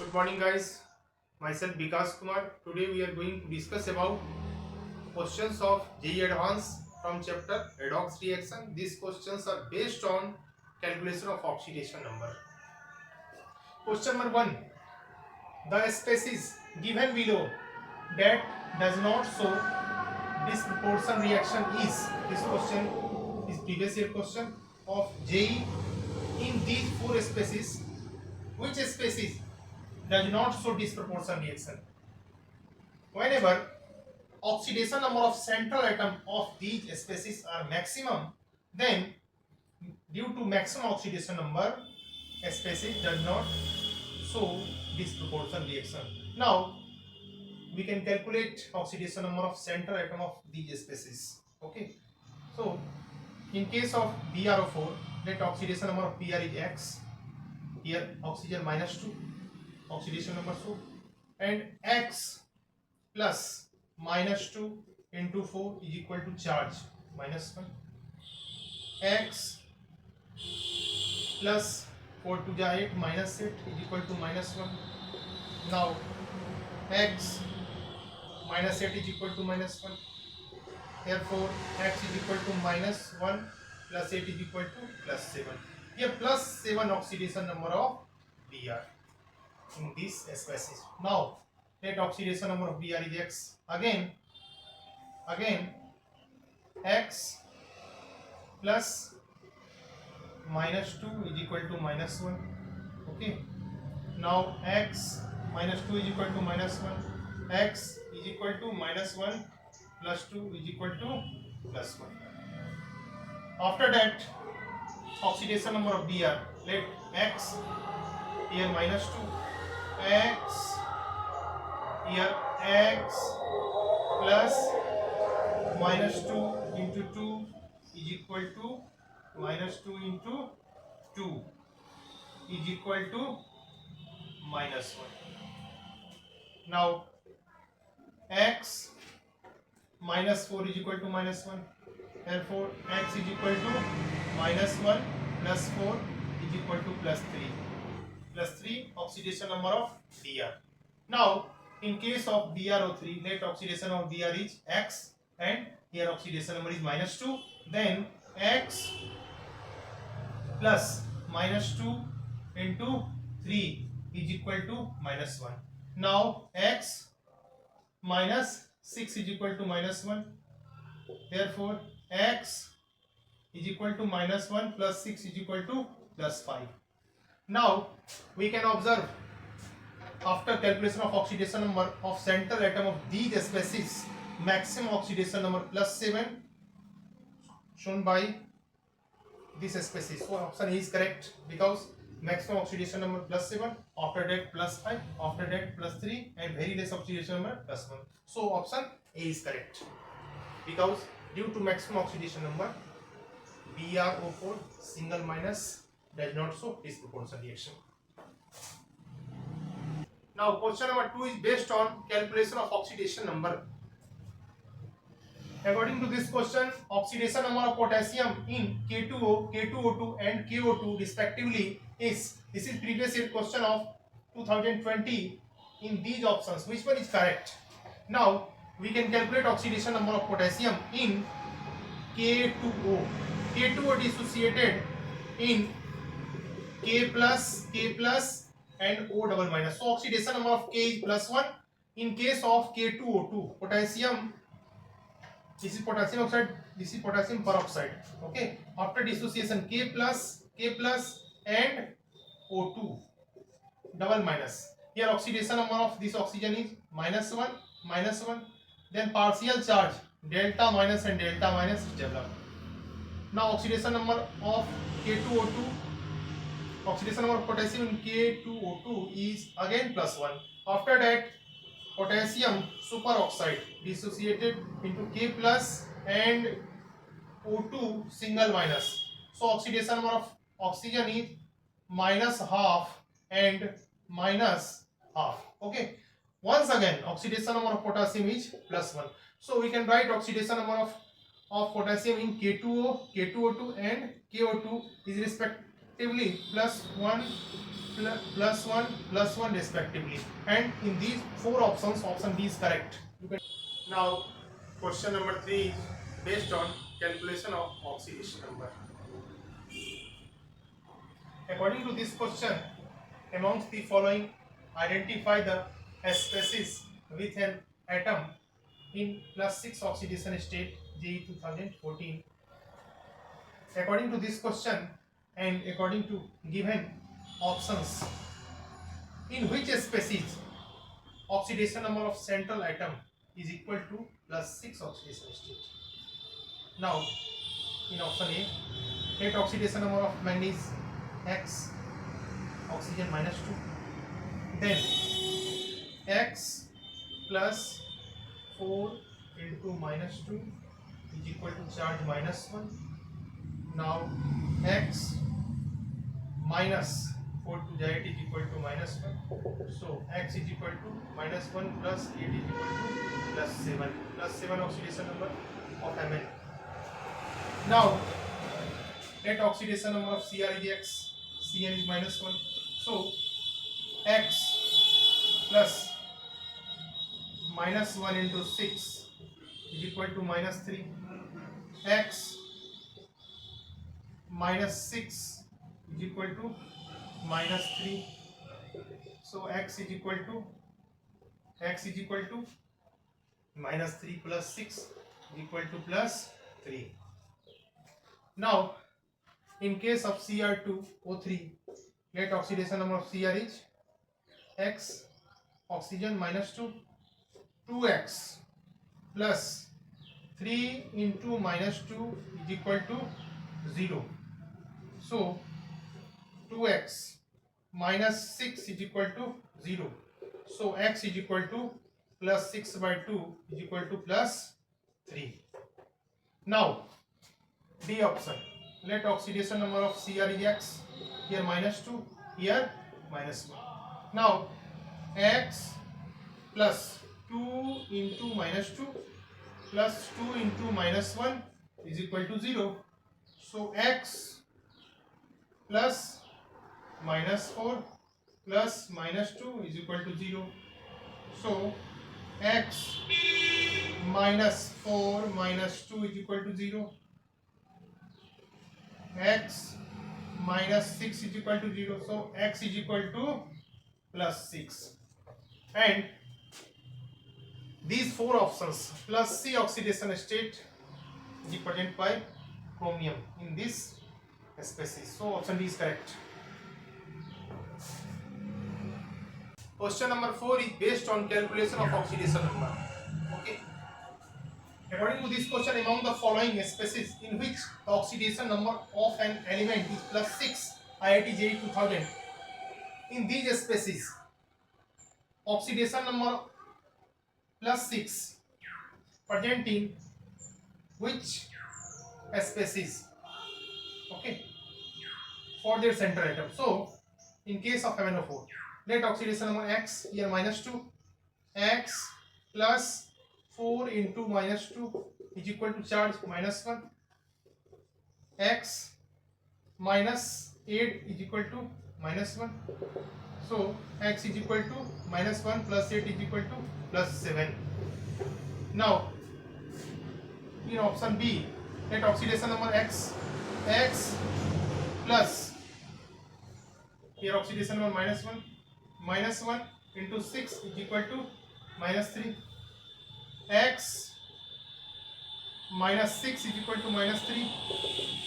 Good morning, guys. Myself Vikas Kumar. Today we are going to discuss about questions of JEE Advanced from chapter redox reaction. These questions are based on calculation of oxidation number. Question number 1. The species given below that does not show disproportion reaction is. This question is previous year question of JEE. In these four species, which species does not show disproportion reaction? Whenever oxidation number of central atom of these species are maximum, then due to maximum oxidation number, species does not show disproportion reaction. Now we can calculate oxidation number of central atom of these species. Okay, so in case of BrO4, let oxidation number of Br is X. Here oxygen -2, oxidation number 2, and X plus -2 into 4 is equal to charge -1. X plus 4 to the 8 minus 8 is equal to -1. Now X minus 8 is equal to -1. Therefore X is equal to -1 plus 8 is equal to +7. Here +7 oxidation number of Br in this species. Now let oxidation number of Br is X. Again X plus -2 is equal to -1. Okay, now X -2 is equal to -1. X is equal to -1 plus 2 is equal to +1. After that, oxidation number of Br, let X here -2, X here X plus -2 into 2 is equal to -2 into 2 is equal to -1. Now X minus 4 is equal to -1. Therefore X is equal to -1 plus 4 is equal to +3. +3 oxidation number of Br. Now in case of BrO3, let oxidation of Br is X and here oxidation number is -2. Then X plus -2 into 3 is equal to -1. Now X minus 6 is equal to -1. Therefore X is equal to -1 plus 6 is equal to +5. Now we can observe after calculation of oxidation number of central atom of these species, maximum oxidation number +7 shown by this species. So option A is correct because maximum oxidation number +7, after that +5, after that +3, and very less oxidation number +1. So option A is correct because due to maximum oxidation number, BrO4 single minus does not show disproportion reaction. Now question number 2 is based on calculation of oxidation number. According to this question, oxidation number of potassium in K2O, K2O2 and KO2 respectively is. This is previous year question of 2020 in these options. Which one is correct? Now we can calculate oxidation number of potassium in K2O. K2O dissociated in K plus and O double minus. So oxidation number of K is +1. In case of K2O2, potassium, this is potassium oxide, this is potassium peroxide. Okay, after dissociation K plus and O2 double minus. Here oxidation number of this oxygen is -1. Then partial charge delta minus and delta minus is developed. Now oxidation number of K2O2, oxidation number of potassium in K2O2 is again +1. After that potassium superoxide dissociated into K plus and O2 single minus. So oxidation number of oxygen is -half and -half. Okay, once again oxidation number of potassium is +1. So we can write oxidation number of potassium in K2O, K2O2 and KO2 is respectively +1, plus 1 respectively, and in these four options option B is correct. Now question number 3 is based on calculation of oxidation number. According to this question, amongst the following, identify the species with an atom in +6 oxidation state, JEE 2014. According to this question and according to given options, in which species oxidation number of central atom is equal to +6 oxidation state? Now, in option A, net oxidation number of manganese X, oxygen -2, then X plus 4 into -2 is equal to charge -1. Now X minus 4 to 8 is equal to -1. So X is equal to -1 plus 8 is equal to +7. +7 oxidation number of Mn. Now net oxidation number of Cr is X. Cn is -1. So X plus -1 into 6 is equal to -3. X -6 is equal to -3. So X is equal to -3 plus 6 is equal to +3. Now in case of Cr2O3, net oxidation number of Cr is X, oxygen -2, 2X plus 3 into -2 is equal to 0. So 2X minus 6 is equal to 0. So X is equal to +6/2 is equal to +3. Now D option, let oxidation number of Cr is X, here -2, here -1. Now X plus 2 into -2 plus 2 into -1 is equal to 0. So X plus -4 plus -2 is equal to 0. So X minus 4 minus 2 is equal to 0. X minus 6 is equal to 0. So X is equal to +6. And these four options plus C oxidation state is represented by chromium in this species. So option D is correct. Question number 4 is based on calculation of oxidation number. Okay. According to this question, among the following species in which the oxidation number of an element is +6, IIT JEE 2000, in these species oxidation number +6 present in which species, okay, for their central atom. So in case of MnO4, let oxidation number X, here -2, X plus 4 into -2 is equal to charge -1. X minus 8 is equal to -1. So X is equal to -1 plus 8 is equal to +7. Now in option B, let oxidation number X, X plus, here oxidation number -1, -1 into 6 is equal to -3. X minus 6 is equal to -3.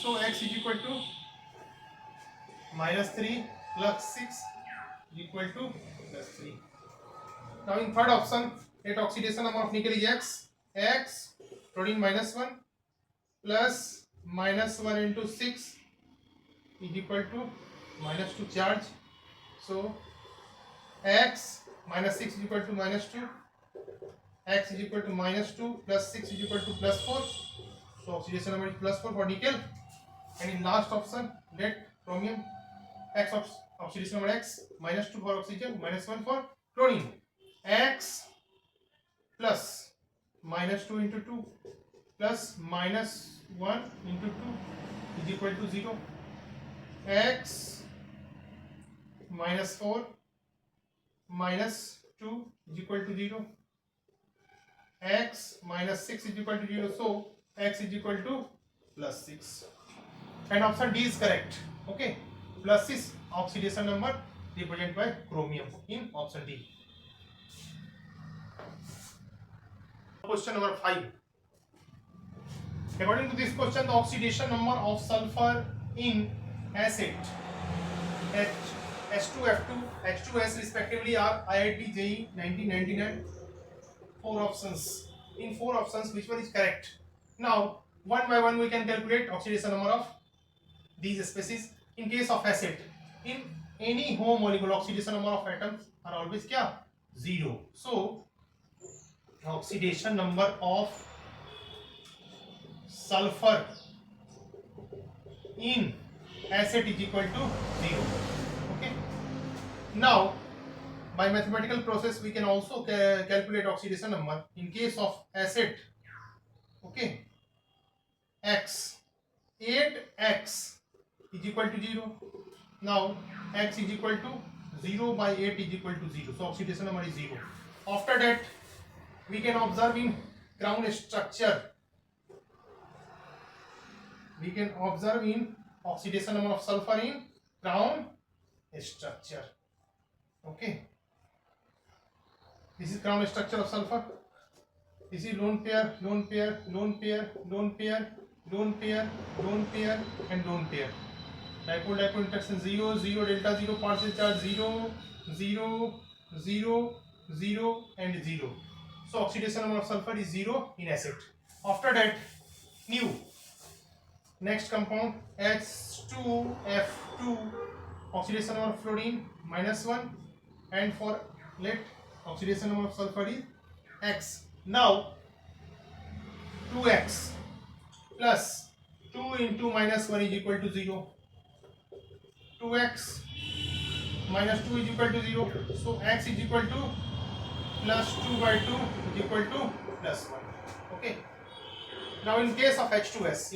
So X is equal to -3 plus 6 is equal to +3. Now in third option, let oxidation number of nickel is X, X chlorine -1 plus -1 into 6 is equal to -2 charge. So X minus 6 is equal to -2. X is equal to -2 plus 6 is equal to +4. So oxidation number is +4 for nickel. And in last option, let chromium X oxidation number X, -2 for oxygen, -1 for chlorine. X plus -2 into 2 plus -1 into 2 is equal to 0. X minus 4 minus 2 is equal to 0, x minus 6 is equal to 0, so x is equal to plus 6, and option D is correct. Okay, plus is oxidation number represented by chromium in option D. Question number 5. According to this question, the oxidation number of sulfur in acid H2F2, H2S respectively are IIT JEE 1999. Four options. In four options, which one is correct? Now, one by one we can calculate oxidation number of these species. In case of acid, in any home molecule, oxidation number of atoms are always kya? 0. So, oxidation number of sulfur in acid is equal to 0. Okay. Now, by mathematical process, we can also calculate oxidation number. In case of acid, okay, x, 8x is equal to 0. Now, x is equal to 0 by 8 is equal to 0. So, oxidation number is 0. After that, we can observe in ground structure. We can observe in oxidation number of sulfur in ground structure. Okay. This is ground structure of sulfur. This is lone pair, lone pair, lone pair, lone pair, lone pair, lone pair, and lone pair. Dipole interaction 0, 0, delta 0, partial charge 0, 0, 0, 0, and 0. So oxidation number of sulfur is 0 in acid. After that, new next compound H2F2, oxidation number of fluorine -1, and for lead oxidation number of sulfur is x. Now 2x plus 2 into -1 is equal to 0. 2x minus 2 is equal to 0. So x is equal to plus 2 by 2 is equal to plus 1. Okay. Now in case of H2S,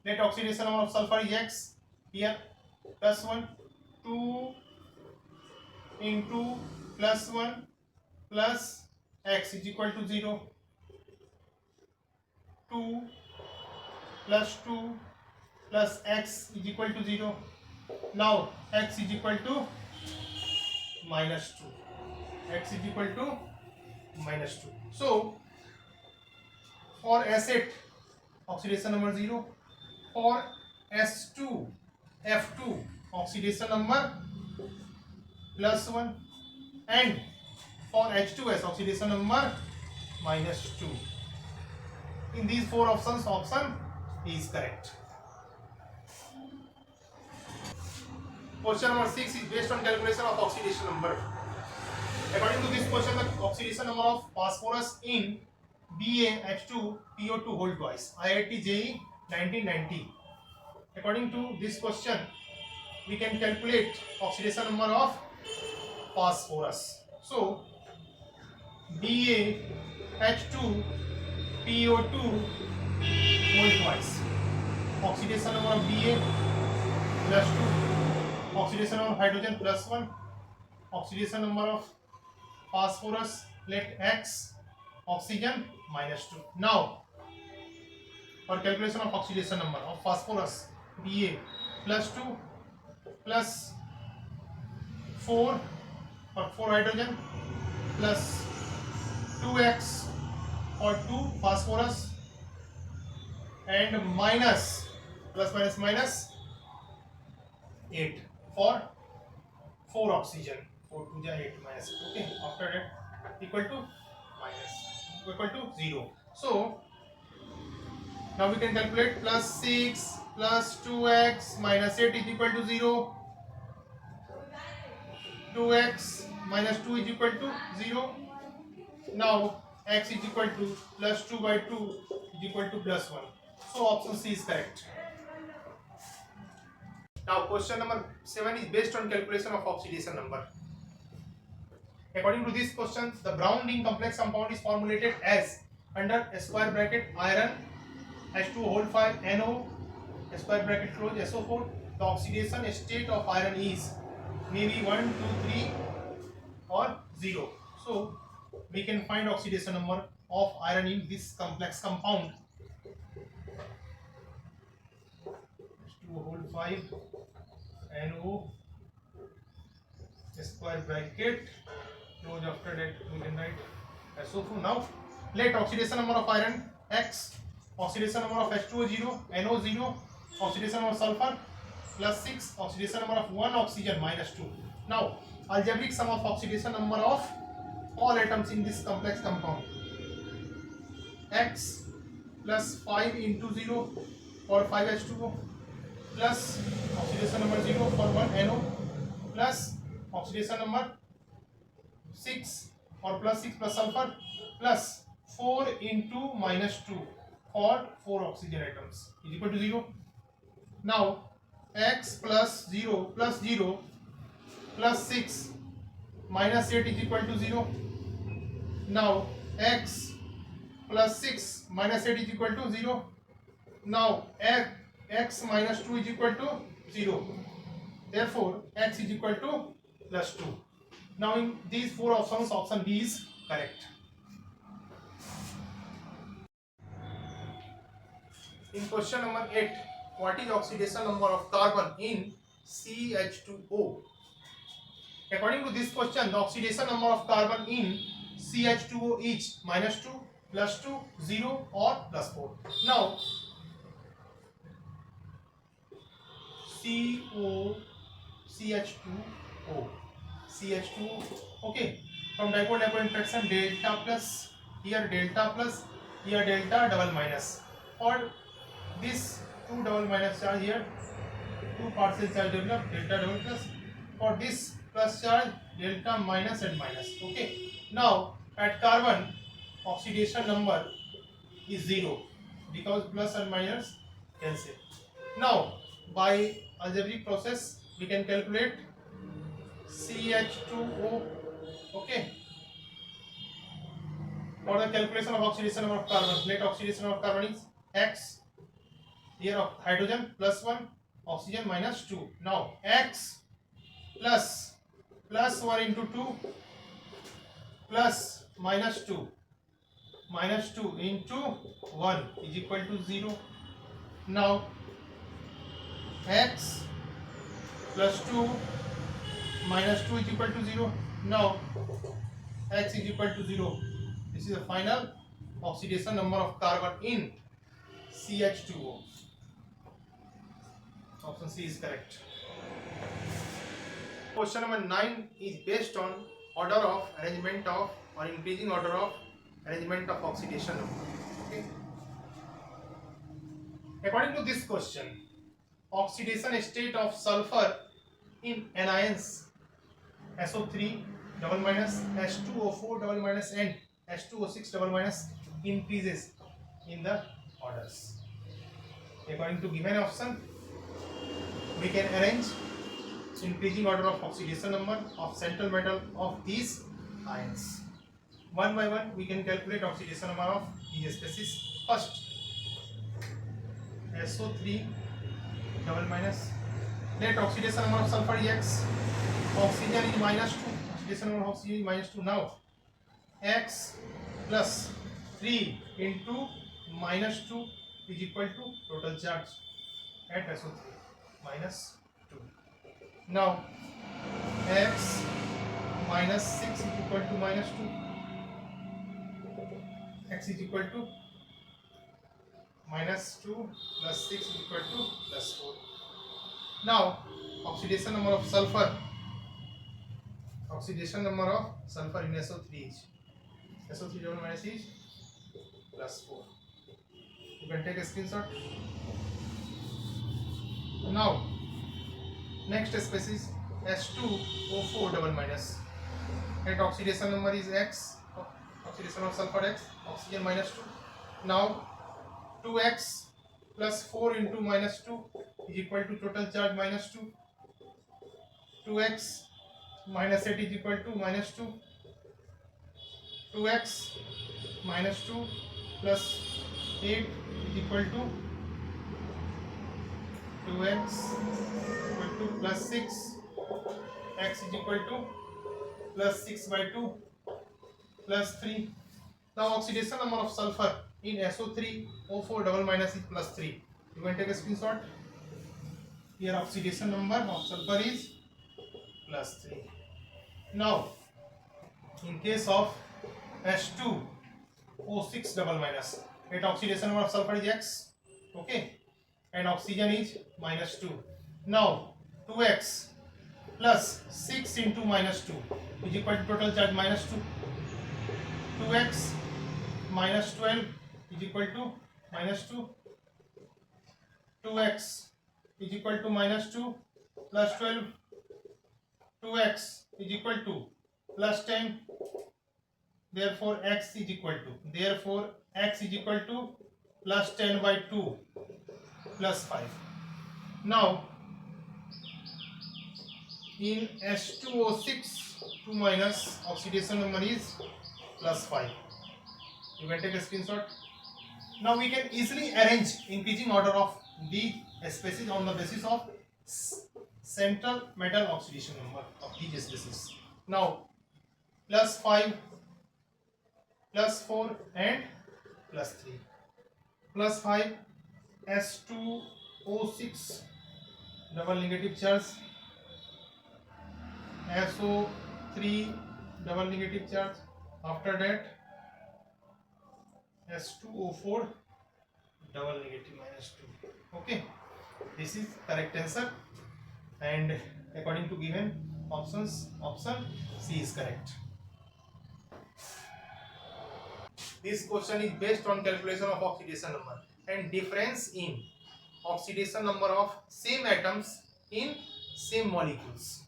let oxidation number of sulfur is x. Here plus 1, 2 into plus 1 plus x is equal to 0. 2 plus 2 plus x is equal to 0. Now x is equal to minus 2. X is equal to minus 2. So for acid, oxidation number 0. For S2F2, oxidation number plus 1. And for H2S, oxidation number minus 2. In these four options, option A is correct. Question number 6 is based on calculation of oxidation number. According to this question, the oxidation number of phosphorus in BaH2PO2 whole twice. IIT JEE 1990. According to this question, we can calculate oxidation number of phosphorus. So BaH2PO2 whole twice. Oxidation number of Ba plus 2. Oxidation number of hydrogen plus 1. Oxidation number of phosphorus, let x, oxygen minus 2. Now for calculation of oxidation number of phosphorus, Ba plus 2 plus 4 for 4 hydrogen plus 2x for 2 phosphorus and minus plus minus minus 8 for 4 oxygen. 4 to the 8 minus 8. Okay. After that, equal to 0. So now we can calculate plus 6 plus 2x minus 8 is equal to 0. 2x minus 2 is equal to 0. Now x is equal to plus 2 by 2 is equal to plus 1. So option C is correct. Now question number 7 is based on calculation of oxidation number. According to this question, the brown ring complex compound is formulated as under a square bracket iron H2O whole 5 NO square bracket close, SO4. The oxidation state of iron is maybe 1, 2, 3 or 0. So we can find oxidation number of iron in this complex compound. H2O whole 5 NO square bracket close. After that we can write SO4. Now let oxidation number of iron X, oxidation number of H2O 0, NO 0, oxidation number of sulfur plus 6, oxidation number of 1 oxygen minus 2. Now algebraic sum of oxidation number of all atoms in this complex compound. X plus 5 into 0 for 5H2O plus oxidation number 0 for 1 NO plus oxidation number 6 or plus 6 plus sulfur plus 4 into minus 2 for 4 oxygen atoms is equal to 0. Now X plus 0 plus 0 plus 6 minus 8 is equal to 0. Now X plus 6 minus 8 is equal to 0. Now X minus 2 is equal to 0. Therefore X is equal to plus 2. Now in these 4 options, option B is correct. In question number 8, what is oxidation number of carbon in CH2O? According to this question, the oxidation number of carbon in CH2O is minus 2, plus 2, 0 or plus 4. Now CH2O, okay, from dipole-dipole interaction, delta plus, here delta double minus. For this 2 double minus charge here, 2 partial charge develop, delta double plus. For this plus charge, delta minus and minus. Okay. Now at carbon, oxidation number is 0 because plus and minus cancel. Now by algebraic process we can calculate CH2O. Okay. For the calculation of oxidation number of carbon, let oxidation number of carbon is X. Here of hydrogen plus 1, oxygen minus 2. Now X plus 1 into 2 plus minus 2 into 1 is equal to 0. Now X plus 2 minus 2 is equal to 0. Now X is equal to 0. This is the final oxidation number of carbon in CH2O. Option C is correct. Question number 9 is based on order of arrangement of or increasing order of arrangement of oxidation number. Okay. According to this question, oxidation state of sulfur in anions SO3 double minus, H2O4 double minus and H2O6 double minus increases in the orders. According to given option, we can arrange increasing order of oxidation number of central metal of these ions. One by one we can calculate oxidation number of these species. First, SO3 double minus, let oxidation number of sulfur is X, oxygen is minus 2, oxidation number of oxygen is minus 2. Now X plus 3 into minus 2 is equal to total charge at SO3 minus 2. Now X minus 6 is equal to minus 2. X is equal to minus 2 plus 6 is equal to plus 4. Now oxidation number of sulfur in SO3 is SO3 double minus is plus 4. You can take a screenshot. Now next species H2O4 double minus, at oxidation number is X, oxidation of sulfur X, oxygen minus 2. Now 2X plus 4 into minus 2 is equal to total charge minus 2. 2X minus 8 is equal to minus 2. 2X minus 2 plus 8 is equal to 2x equal to plus 6, x is equal to plus 6 by 2 plus 3. Now oxidation number of sulfur in SO3O4 double minus is plus 3. You can take a screenshot. Here oxidation number of sulfur is plus 3. Now in case of H2O6 double minus, its oxidation number of sulfur is x, okay, and oxygen is minus 2. Now 2x plus 6 into minus 2 is equal to total charge minus 2. 2x minus 12 is equal to minus 2. 2x is equal to minus 2 plus 12. 2x is equal to plus 10. Therefore x is equal to plus 10 by 2 plus 5. Now in H2O6 2 minus, oxidation number is plus 5. You can take a screenshot. Now we can easily arrange increasing order of the species on the basis of central metal oxidation number of these species. Now plus 5, plus 4 and plus 3. Plus 5 S2O6 double negative charge, SO3 double negative charge. After that S2O4 double negative minus 2. Okay, this is correct answer, and according to given options, option C is correct. This question is based on calculation of oxidation number and difference in oxidation number of same atoms in same molecules.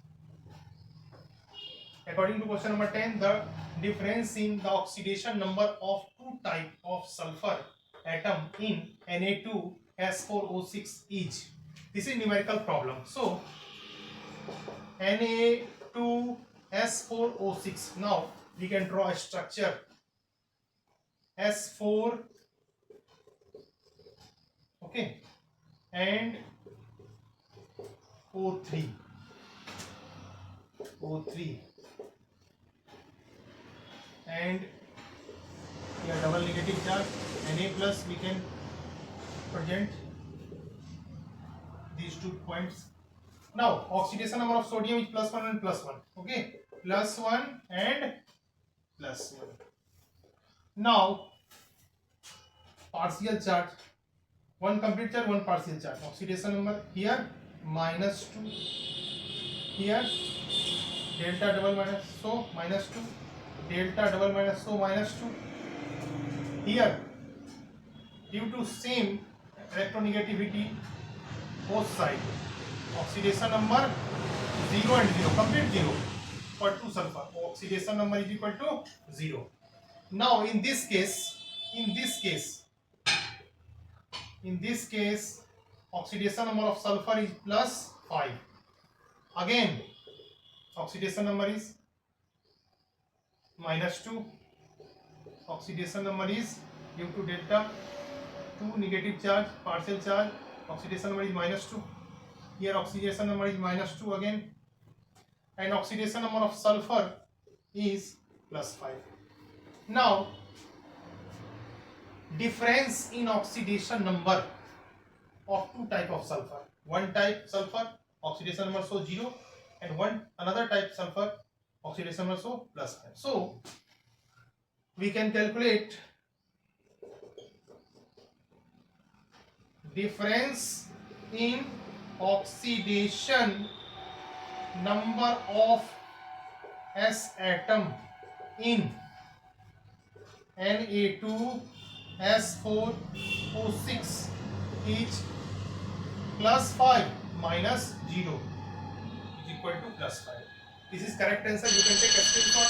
According to question number 10, the difference in the oxidation number of two type of sulfur atom in Na2S4O6 is. This is numerical problem. So Na2S4O6. Now we can draw a structure S4, okay, and O3, and here double negative charge Na plus. We can present these 2 points. Now oxidation number of sodium is plus 1 and plus 1, okay, plus 1 and plus 1. Now partial charge, one complete charge, one partial charge. Oxidation number here minus 2, here delta double minus, so minus 2, delta double minus, so minus 2. Here due to same electronegativity both sides, oxidation number 0 and 0, complete 0 for 2 sulfur. Oxidation number is equal to 0. Now in this case oxidation number of sulfur is plus 5. Again oxidation number is minus 2. Oxidation number is due to delta 2 negative charge, partial charge, oxidation number is minus 2. Here oxidation number is minus 2 again, and oxidation number of sulfur is plus 5. Now difference in oxidation number of two type of sulfur. One type sulfur oxidation number so 0, and another type sulfur oxidation number so plus 5. So we can calculate difference in oxidation number of S atom in Na2S4O6 is plus 5 minus 0 is equal to plus 5. This is correct answer. You can take a screenshot.